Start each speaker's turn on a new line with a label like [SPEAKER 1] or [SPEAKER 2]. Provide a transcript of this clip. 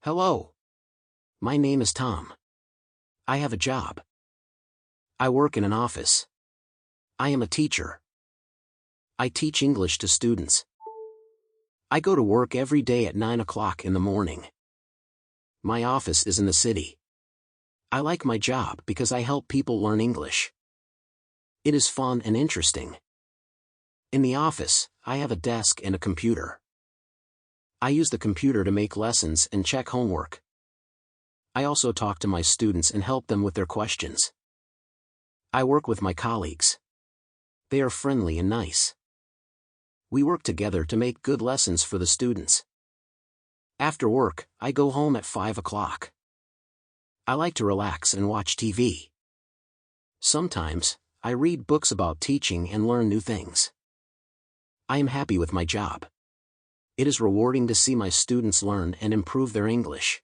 [SPEAKER 1] Hello. My name is Tom. I have a job. I work in an office. I am a teacher. I teach English to students. I go to work every day at 9 o'clock in the morning. My office is in the city. I like my job because I help people learn English. It is fun and interesting. In the office, I have a desk and a computer. I use the computer to make lessons and check homework. I also talk to my students and help them with their questions. I work with my colleagues. They are friendly and nice. We work together to make good lessons for the students. After work, I go home at 5 o'clock. I like to relax and watch TV. Sometimes, I read books about teaching and learn new things. I am happy with my job. It is rewarding to see my students learn and improve their English.